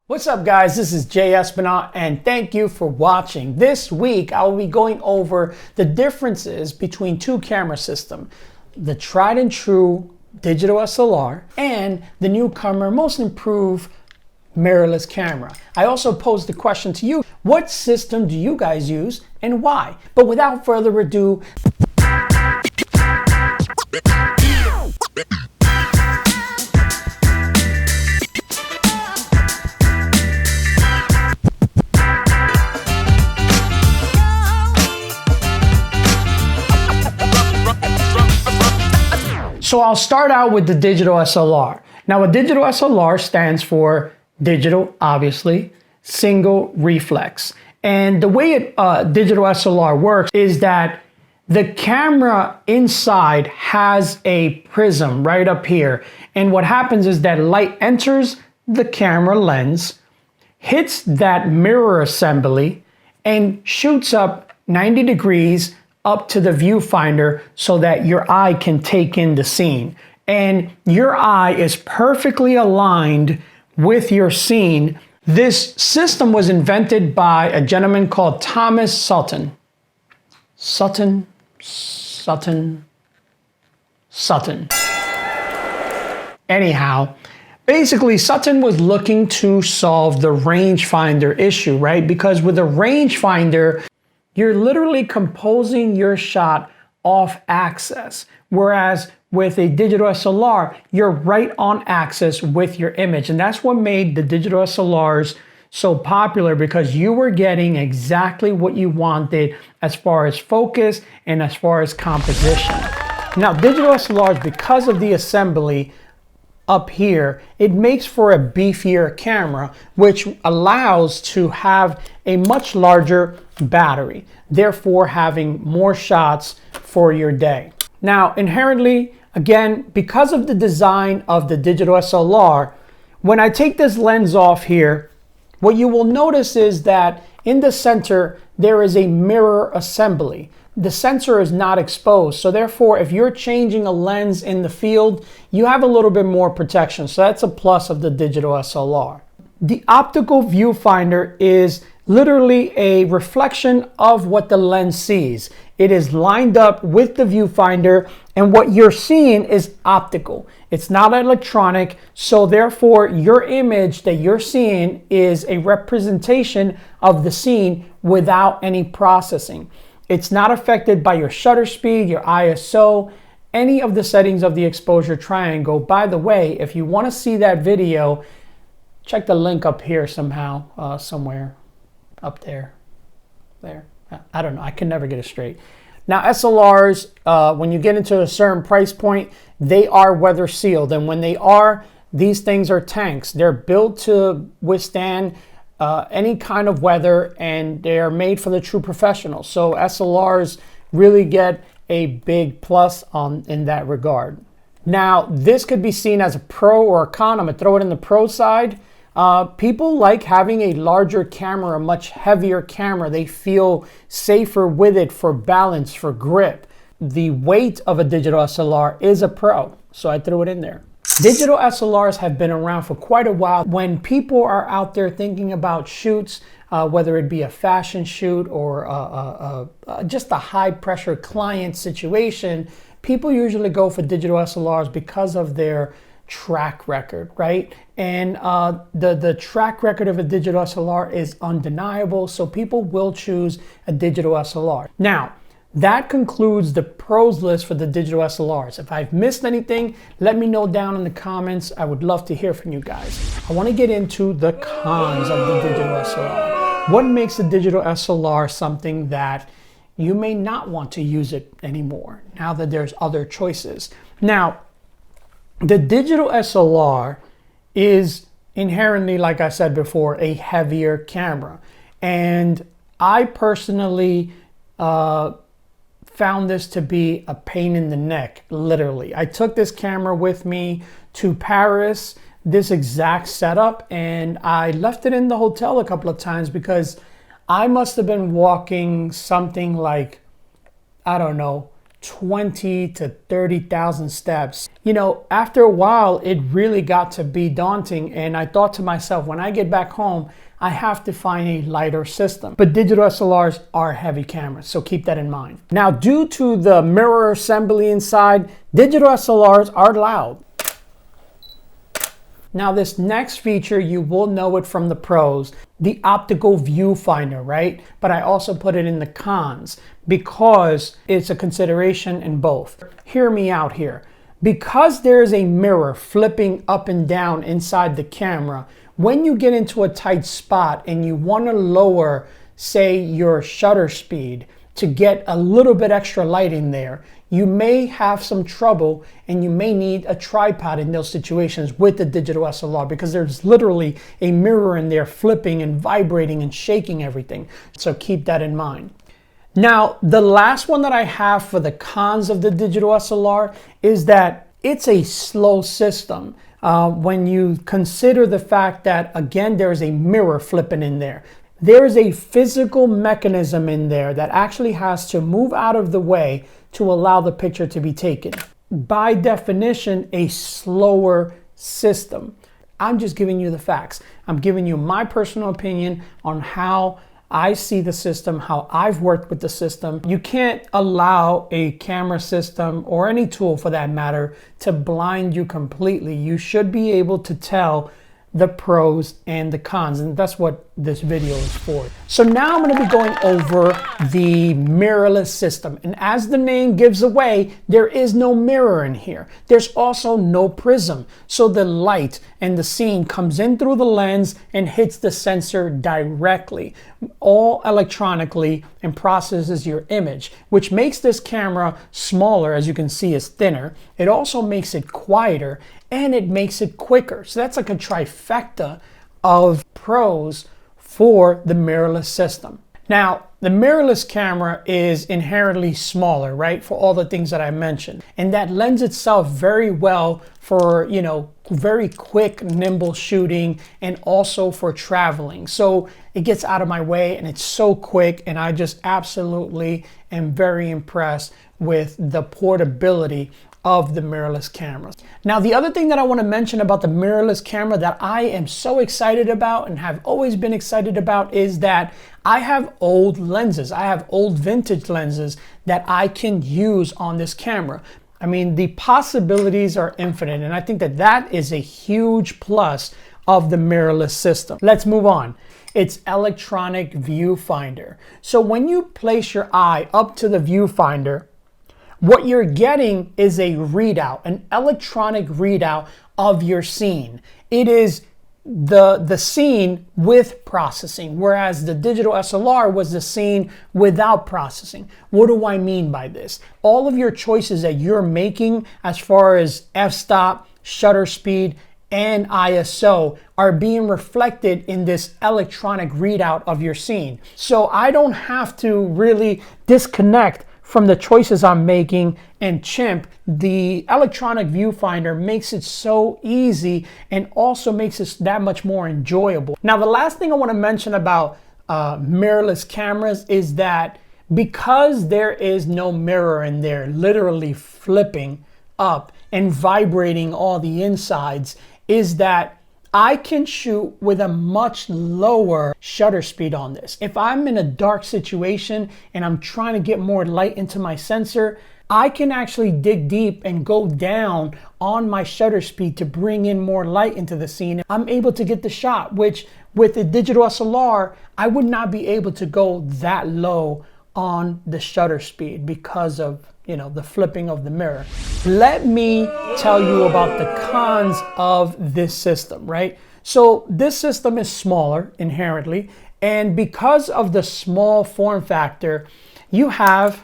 What's up guys, this is Jay Espinal and thank you for watching. This week I will be going over the differences between two camera systems, the tried and true digital SLR and the newcomer, most improved mirrorless camera. I also posed the question to you, what system do you guys use and why? But without further ado, so I'll start out with the digital SLR. Now a digital SLR stands for digital, obviously, single reflex. And the way digital SLR works is that the camera inside has a prism right up here. And what happens is that light enters the camera lens, hits that mirror assembly, and shoots up 90 degrees up to the viewfinder so that your eye can take in the scene. And your eye is perfectly aligned with your scene. This system was invented by a gentleman called Thomas Sutton. Sutton. Anyhow, basically Sutton was looking to solve the rangefinder issue, right? Because with a rangefinder, you're literally composing your shot off axis. Whereas with a digital SLR, you're right on axis with your image. And that's what made the digital SLRs so popular, because you were getting exactly what you wanted as far as focus and as far as composition. Now, digital SLRs, because of the assembly up here, it makes for a beefier camera, which allows to have a much larger battery, therefore having more shots for your day. Now, inherently, again, because of the design of the digital SLR, when I take this lens off here, what you will notice is that in the center, there is a mirror assembly. The sensor is not exposed. So therefore, if you're changing a lens in the field, you have a little bit more protection. So that's a plus of the digital SLR. The optical viewfinder is literally a reflection of what the lens sees. It is lined up with the viewfinder, and what you're seeing is optical. It's not electronic, so therefore your image that you're seeing is a representation of the scene without any processing. It's not affected by your shutter speed, your ISO, any of the settings of the exposure triangle. By the way, if you want to see that video, check the link up here somehow, somewhere up there. I don't know, I can never get it straight. Now SLRs, when you get into a certain price point, they are weather sealed. And when they are, these things are tanks. They're built to withstand any kind of weather, and they're made for the true professional. So SLRs really get a big plus in that regard. Now, this could be seen as a pro or a con. I'm gonna throw it in the pro side. People like having a larger camera, a much heavier camera. They feel safer with it for balance, for grip. The weight of a digital SLR is a pro, so I threw it in there. Digital SLRs have been around for quite a while. When people are out there thinking about shoots, whether it be a fashion shoot or just a high pressure client situation, people usually go for digital SLRs because of their track record, right? And the track record of a digital SLR is undeniable, so people will choose a digital SLR. Now, that concludes the pros list for the digital SLRs. If I've missed anything, let me know down in the comments. I would love to hear from you guys. I want to get into the cons of the digital SLR. What makes the digital SLR something that you may not want to use it anymore now that there's other choices? Now, the digital SLR is inherently, like I said before, a heavier camera. And I personally found this to be a pain in the neck, literally. I took this camera with me to Paris, this exact setup, and I left it in the hotel a couple of times because I must have been walking something like, I don't know, 20 to 30,000 steps. You know, after a while, it really got to be daunting. And I thought to myself, when I get back home, I have to find a lighter system. But digital SLRs are heavy cameras, so keep that in mind. Now, due to the mirror assembly inside, digital SLRs are loud. Now, this next feature, you will know it from the pros, the optical viewfinder, right? But I also put it in the cons because it's a consideration in both. Hear me out here. Because there's a mirror flipping up and down inside the camera, when you get into a tight spot and you want to lower, say, your shutter speed to get a little bit extra light in there, you may have some trouble and you may need a tripod in those situations with the digital SLR because there's literally a mirror in there flipping and vibrating and shaking everything. So keep that in mind. Now, the last one that I have for the cons of the digital SLR is that it's a slow system. When you consider the fact that, again, there is a mirror flipping in there. There is a physical mechanism in there that actually has to move out of the way to allow the picture to be taken. By definition, a slower system. I'm just giving you the facts. I'm giving you my personal opinion on how I see the system, how I've worked with the system. You can't allow a camera system or any tool for that matter to blind you completely. You should be able to tell the pros and the cons, and that's what this video is for. So now I'm going to be going over the mirrorless system, and as the name gives away, there is no mirror in here. There's also no prism, so the light and the scene comes in through the lens and hits the sensor directly, all electronically, and processes your image, which makes this camera smaller. As you can see, it's thinner. It also makes it quieter and it makes it quicker. So that's like a trifecta of pros for the mirrorless system. Now, the mirrorless camera is inherently smaller, right? For all the things that I mentioned. And that lends itself very well for, you know, very quick, nimble shooting and also for traveling. So it gets out of my way and it's so quick, and I just absolutely am very impressed with the portability of the mirrorless cameras. Now, the other thing that I want to mention about the mirrorless camera that I am so excited about and have always been excited about is that I have old lenses. I have old vintage lenses that I can use on this camera. I mean, the possibilities are infinite, and I think that that is a huge plus of the mirrorless system. Let's move on. It's electronic viewfinder. So when you place your eye up to the viewfinder, what you're getting is a readout, an electronic readout of your scene. It is the scene with processing, whereas the digital SLR was the scene without processing. What do I mean by this? All of your choices that you're making as far as f-stop, shutter speed, and ISO are being reflected in this electronic readout of your scene. So I don't have to really disconnect from the choices I'm making and chimp. The electronic viewfinder makes it so easy and also makes it that much more enjoyable. Now, the last thing I want to mention about mirrorless cameras is that because there is no mirror in there literally flipping up and vibrating all the insides, is that I can shoot with a much lower shutter speed on this. If I'm in a dark situation and I'm trying to get more light into my sensor, I can actually dig deep and go down on my shutter speed to bring in more light into the scene. I'm able to get the shot, which with the digital SLR, I would not be able to go that low on the shutter speed because of, you know, the flipping of the mirror. Let me tell you about the cons of this system, right? So this system is smaller inherently, and because of the small form factor, you have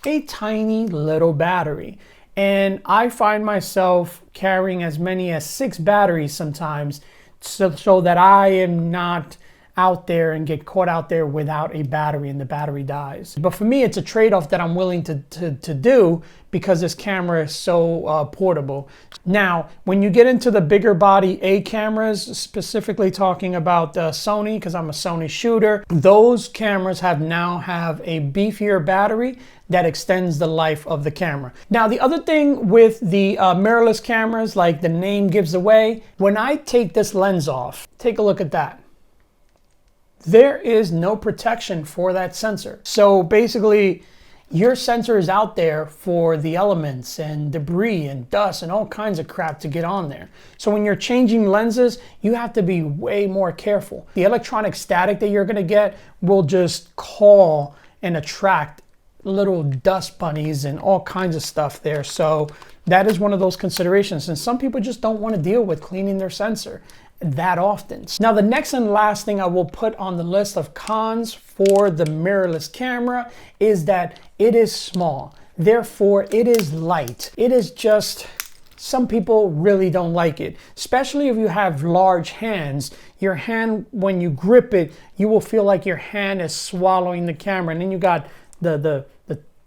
a tiny little battery. And I find myself carrying as many as 6 batteries sometimes so that I am not out there and get caught out there without a battery and the battery dies. But for me, it's a trade-off that I'm willing to do because this camera is so portable. Now, when you get into the bigger body A cameras, specifically talking about Sony, because I'm a Sony shooter, those cameras now have a beefier battery that extends the life of the camera. Now, the other thing with the mirrorless cameras, like the name gives away, when I take this lens off, take a look at that. There is no protection for that sensor. So basically, your sensor is out there for the elements and debris and dust and all kinds of crap to get on there. So when you're changing lenses, you have to be way more careful. The electronic static that you're gonna get will just call and attract little dust bunnies and all kinds of stuff there. So that is one of those considerations. And some people just don't want to deal with cleaning their sensor that often. Now, the next and last thing I will put on the list of cons for the mirrorless camera is that it is small. Therefore, it is light. It is just, some people really don't like it, especially if you have large hands. Your hand, when you grip it, you will feel like your hand is swallowing the camera, and then you got the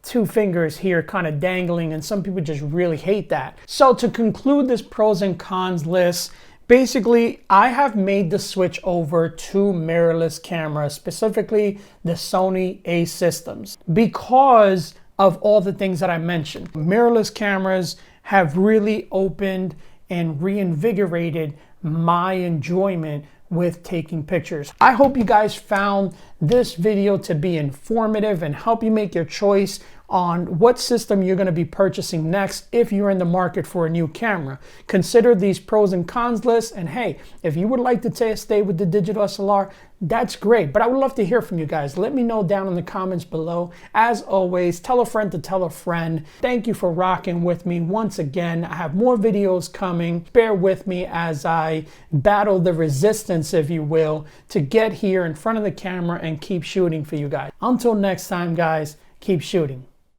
two fingers here kind of dangling, and some people just really hate that. So to conclude this pros and cons list, basically, I have made the switch over to mirrorless cameras, specifically the Sony A systems, because of all the things that I mentioned. Mirrorless cameras have really opened and reinvigorated my enjoyment with taking pictures. I hope you guys found this video to be informative and help you make your choice on what system you're going to be purchasing next if you're in the market for a new camera. Consider these pros and cons lists, and hey, if you would like to stay with the digital SLR, that's great, but I would love to hear from you guys. Let me know down in the comments below. As always, tell a friend to tell a friend. Thank you for rocking with me once again. I have more videos coming. Bear with me as I battle the resistance, if you will, to get here in front of the camera and keep shooting for you guys. Until next time, guys, keep shooting.